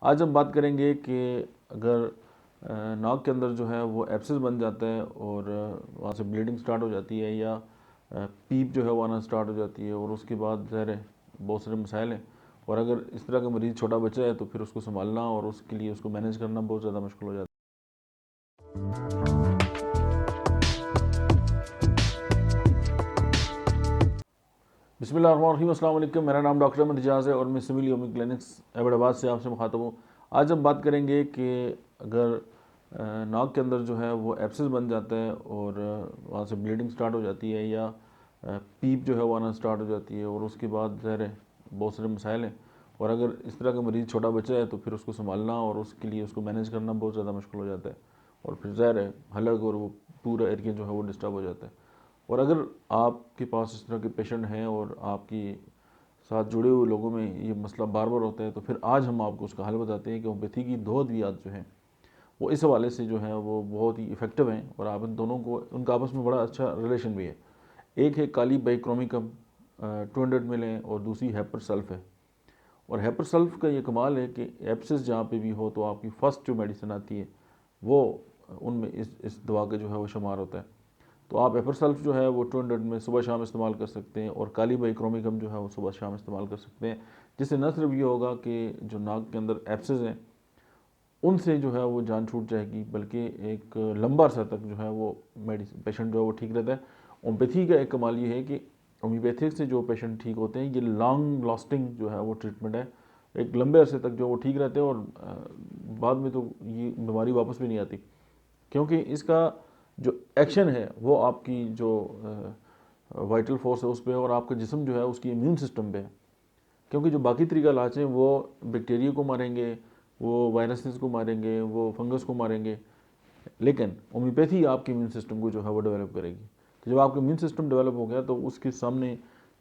आज हम बात करेंगे कि अगर नाक के अंदर जो है वो एब्सेस बन जाता है और वहाँ से ब्लीडिंग स्टार्ट हो जाती है या पीप जो है वो आना स्टार्ट हो जाती है और उसके बाद ज़ाहिर है बहुत सारे मसाइल हैं। और अगर इस तरह का मरीज़ छोटा बच्चा है तो फिर उसको संभालना और उसके लिए उसको मैनेज करना बहुत ज़्यादा मुश्किल हो जाता है। बिस्मिल्लाहिर्रहमानिर्रहीम, अस्सलाम वालेकुम। मेरा नाम डॉक्टर अहमद इजाज़ है और मैं सिविल योमी क्लिनिक्स एबटाबाद से आपसे मुखातब हूँ। आज हम बात करेंगे कि अगर नाक के अंदर जो है वो एब्सेस बन जाता है और वहाँ से ब्लीडिंग स्टार्ट हो जाती है या पीप जो है वो आना स्टार्ट हो जाती है और उसके बाद ज़ाहिर है बहुत सारे मसाइल हैं। और अगर इस तरह का मरीज़ छोटा बच्चा है तो फिर उसको संभालना और उसके लिए उसको मैनेज करना बहुत ज़्यादा मुश्किल हो जाता है और फिर ज़ाहिर है हलक और वो पूरा एरिया जो है वो डिस्टर्ब हो जाता है। और अगर आपके पास इस तरह के पेशेंट हैं और आपकी साथ जुड़े हुए लोगों में ये मसला बार बार होता है तो फिर आज हम आपको उसका हल बताते हैं कि होम्योपैथी की दो अद्वियात जो हैं वो इस हवाले से जो है वो बहुत ही इफ़ेक्टिव हैं और आप इन दोनों को उनका आपस में बड़ा अच्छा रिलेशन भी है। एक है काली बाइक्रोमिकम 200 मिल है और दूसरी हैपर सल्फ है। और हैपर सल्फ का ये कमाल है कि एब्सेस जहाँ पे भी हो तो आपकी फ़र्स्ट जो मेडिसिन आती है वो उनमें इस दवा का जो है वो शुमार होता है। तो आप एपर सल्फ जो है वो 200 में सुबह शाम इस्तेमाल कर सकते हैं और काली बाइक्रोमिकम जो है वो सुबह शाम इस्तेमाल कर सकते हैं। जिससे न सिर्फ ये होगा कि जो नाक के अंदर एब्सेस हैं उनसे जो है वो जान छूट जाएगी बल्कि एक लंबा अरसा तक जो है वो मेडिसिन पेशेंट जो है वो ठीक रहता है। होम्योपैथी का एक कमाल ये है कि होम्योपैथिक से जो पेशेंट ठीक होते हैं ये लॉन्ग लास्टिंग जो है वो ट्रीटमेंट है। एक लंबे अरसे तक जो वो ठीक रहते हैं और बाद में तो ये बीमारी वापस भी नहीं आती क्योंकि इसका जो एक्शन है वो आपकी जो वाइटल फोर्स है उस पर और आपका जिस्म जो है उसकी इम्यून सिस्टम पे है। क्योंकि जो बाकी तरीका इलाज हैं वो बैक्टीरिया को मारेंगे, वो वायरसेस को मारेंगे, वो फंगस को मारेंगे, लेकिन होम्योपैथी आपके इम्यून सिस्टम को जो है वो डेवलप करेगी। तो जब आपका इम्यून सिस्टम डेवलप हो गया तो उसके सामने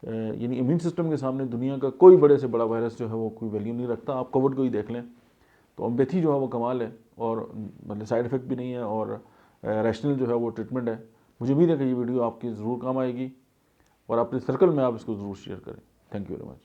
यानी इम्यून सिस्टम के सामने दुनिया का कोई बड़े से बड़ा वायरस जो है वो कोई वैल्यू नहीं रखता। आप कोविड को ही देख लें तो होम्योपैथी जो है वो कमाल है और मतलब साइड इफ़ेक्ट भी नहीं है और रैशनल जो है वो ट्रीटमेंट है। मुझे उम्मीद है कि ये वीडियो आपकी ज़रूर काम आएगी और अपने सर्कल में आप इसको ज़रूर शेयर करें। Thank you very much.